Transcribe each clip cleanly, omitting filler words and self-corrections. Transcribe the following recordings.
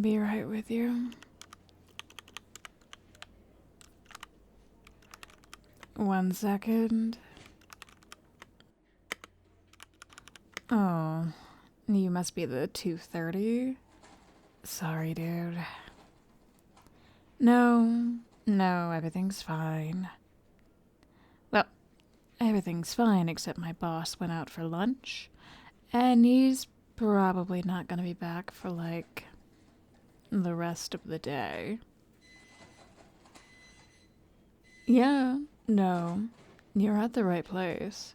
Be right with you. One second. Oh, you must be the 2:30. Sorry, dude. No, everything's fine. Well, everything's fine except my boss went out for lunch, and he's probably not gonna be back for, like, the rest of the day. Yeah, no, you're at the right place.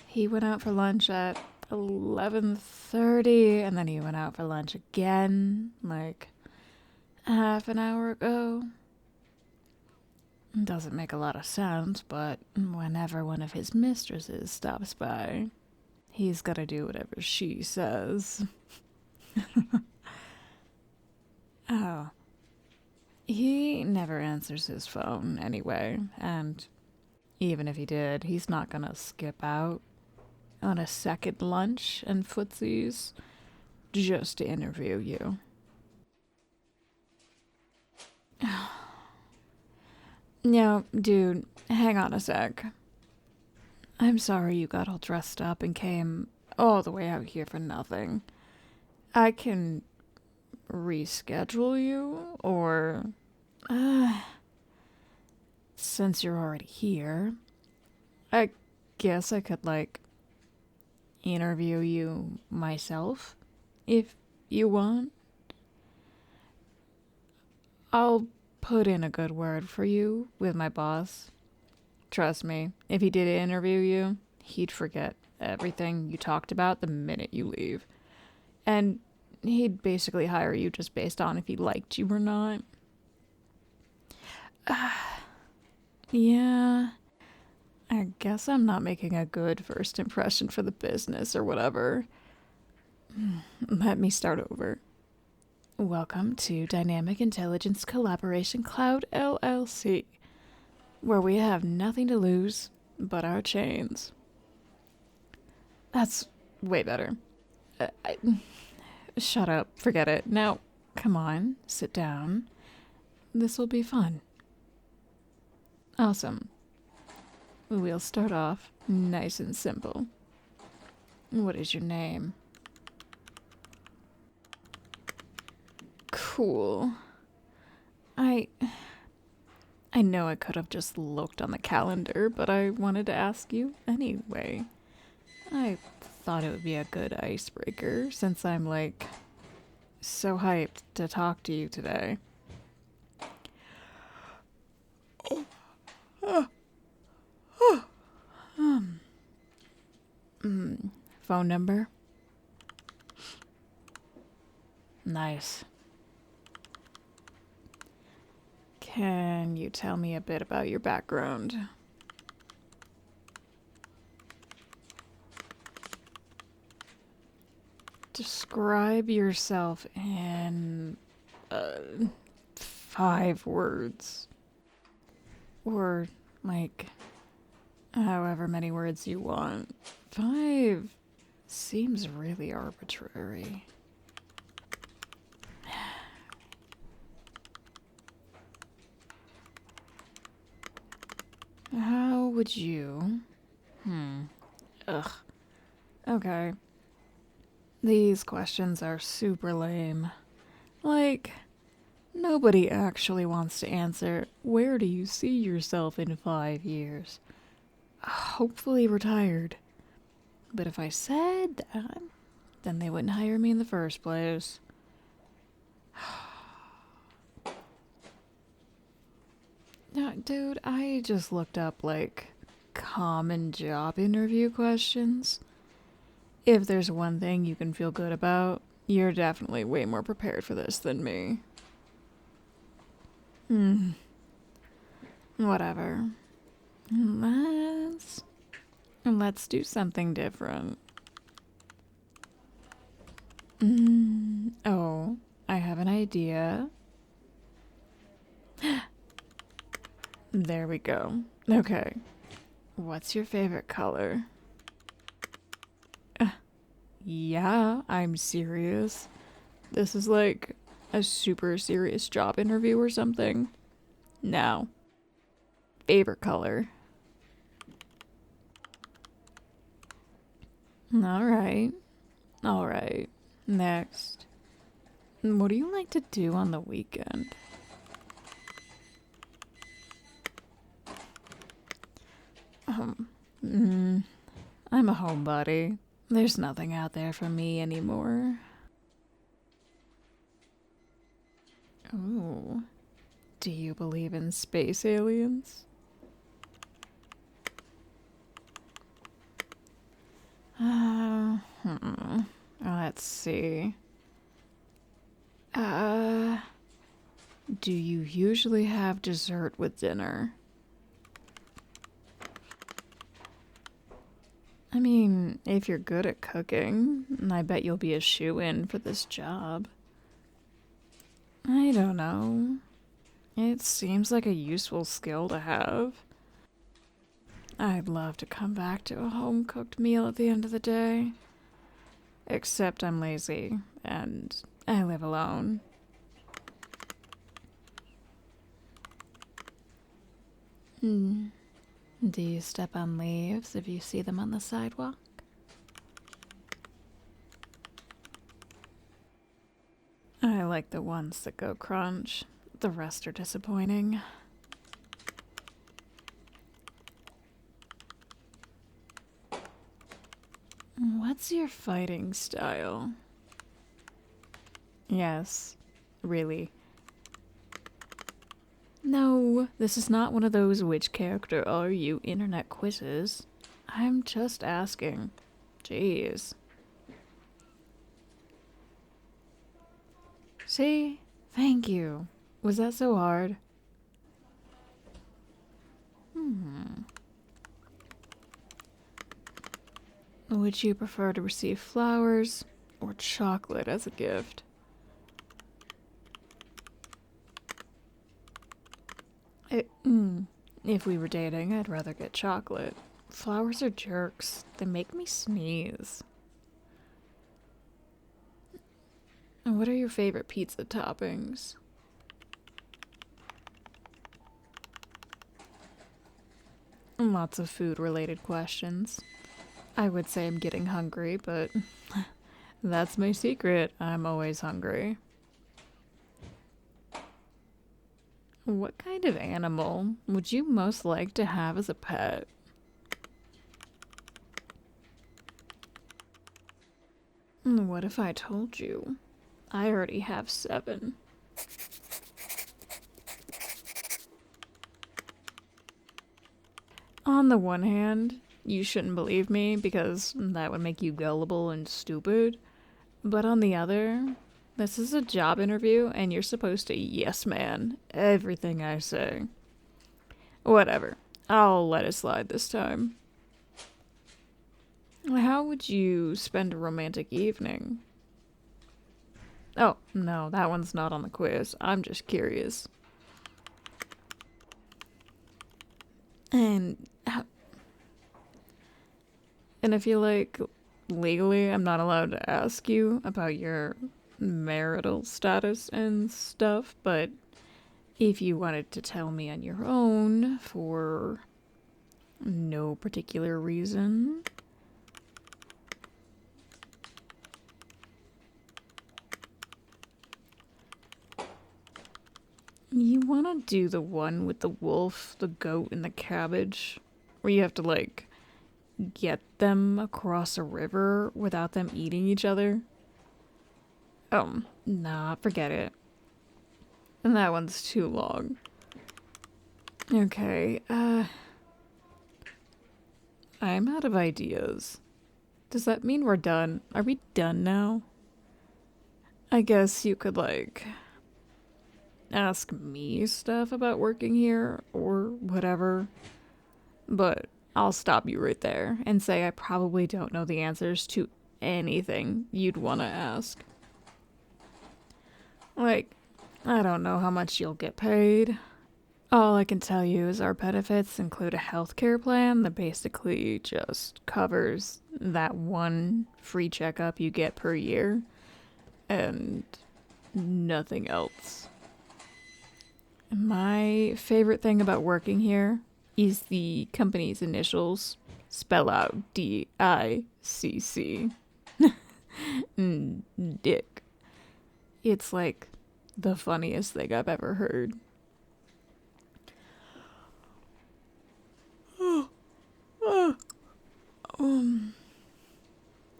He went out for lunch at 11:30, and then he went out for lunch again, like, half an hour ago. Doesn't make a lot of sense, but whenever one of his mistresses stops by, he's gotta do whatever she says. Oh. He never answers his phone anyway, and even if he did, he's not gonna skip out on a second lunch and footsies just to interview you. No, dude, hang on a sec. I'm sorry you got all dressed up and came all the way out here for nothing. I can reschedule you, or since you're already here, I guess I could, like, interview you myself, if you want. I'll put in a good word for you with my boss. Trust me, if he did interview you, he'd forget everything you talked about the minute you leave. And he'd basically hire you just based on if he liked you or not. Yeah, I guess I'm not making a good first impression for the business or whatever. Let me start over. Welcome to Dynamic Intelligence Collaboration Cloud LLC, where we have nothing to lose but our chains. That's way better. Shut up, forget it. Now, come on, sit down. This will be fun. Awesome. We'll start off nice and simple. What is your name? Cool. I know I could have just looked on the calendar, but I wanted to ask you anyway. I thought it would be a good icebreaker since I'm, like, so hyped to talk to you today. Phone number? Nice. Can you tell me a bit about your background? Describe yourself in 5 words. Or, like, however many words you want. 5 seems really arbitrary. How would you... Ugh. Okay. These questions are super lame. Like, nobody actually wants to answer, where do you see yourself in 5 years? Hopefully retired. But if I said that, then they wouldn't hire me in the first place. No, dude, I just looked up, like, common job interview questions. If there's one thing you can feel good about, you're definitely way more prepared for this than me. Whatever. Let's do something different. Oh, I have an idea. There we go. Okay. What's your favorite color? Yeah, I'm serious. This is, like, a super serious job interview or something. No. Favorite color. Alright. Alright. Next. What do you like to do on the weekend? I'm a homebody. There's nothing out there for me anymore. Ooh. Do you believe in space aliens? Let's see. Do you usually have dessert with dinner? I mean, if you're good at cooking, I bet you'll be a shoo-in for this job. I don't know. It seems like a useful skill to have. I'd love to come back to a home-cooked meal at the end of the day. Except I'm lazy, and I live alone. Do you step on leaves if you see them on the sidewalk? I like the ones that go crunch. The rest are disappointing. What's your fighting style? Yes, really. No, this is not one of those which character are you internet quizzes. I'm just asking. Jeez. See? Thank you. Was that so hard? Would you prefer to receive flowers or chocolate as a gift? If we were dating, I'd rather get chocolate. Flowers are jerks. They make me sneeze. And what are your favorite pizza toppings? Lots of food-related questions. I would say I'm getting hungry, but that's my secret. I'm always hungry. What kind of animal would you most like to have as a pet? What if I told you? I already have 7. On the one hand, you shouldn't believe me because that would make you gullible and stupid. But on the other, this is a job interview and you're supposed to yes man everything I say. Whatever. I'll let it slide this time. How would you spend a romantic evening? Oh, no, that one's not on the quiz. I'm just curious. And I feel like legally I'm not allowed to ask you about your marital status and stuff, but if you wanted to tell me on your own for no particular reason. You want to do the one with the wolf, the goat, and the cabbage, where you have to, like, get them across a river without them eating each other? Oh, nah, forget it. And that one's too long. Okay, I'm out of ideas. Does that mean we're done? Are we done now? I guess you could, like, ask me stuff about working here or whatever. But I'll stop you right there and say I probably don't know the answers to anything you'd want to ask. Like, I don't know how much you'll get paid. All I can tell you is our benefits include a healthcare plan that basically just covers that one free checkup you get per year. And nothing else. My favorite thing about working here is the company's initials spell out DICC. Dick. It's like the funniest thing I've ever heard.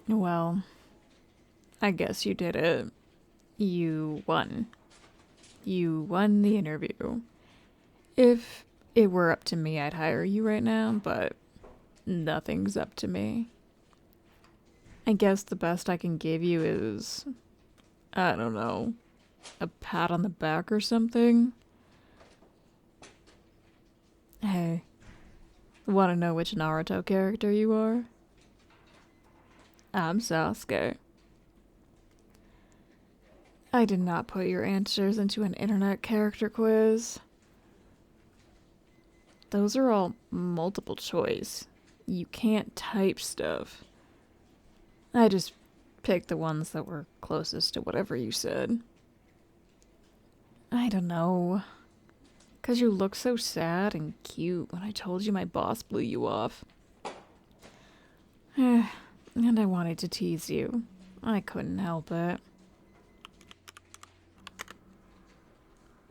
Well, I guess you did it. You won. You won the interview. If it were up to me, I'd hire you right now, but nothing's up to me. I guess the best I can give you is, I don't know, a pat on the back or something. Hey, want to know which Naruto character you are? I'm Sasuke. I did not put your answers into an internet character quiz. Those are all multiple choice. You can't type stuff. I just picked the ones that were closest to whatever you said. I don't know. 'Cause you look so sad and cute when I told you my boss blew you off. And I wanted to tease you. I couldn't help it.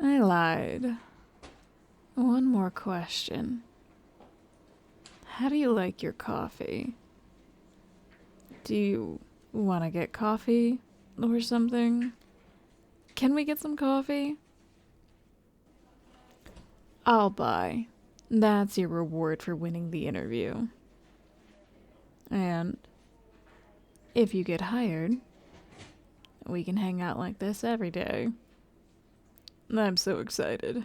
I lied. One more question. How do you like your coffee? Do you want to get coffee or something? Can we get some coffee? I'll buy. That's your reward for winning the interview. And if you get hired, we can hang out like this every day. I'm so excited.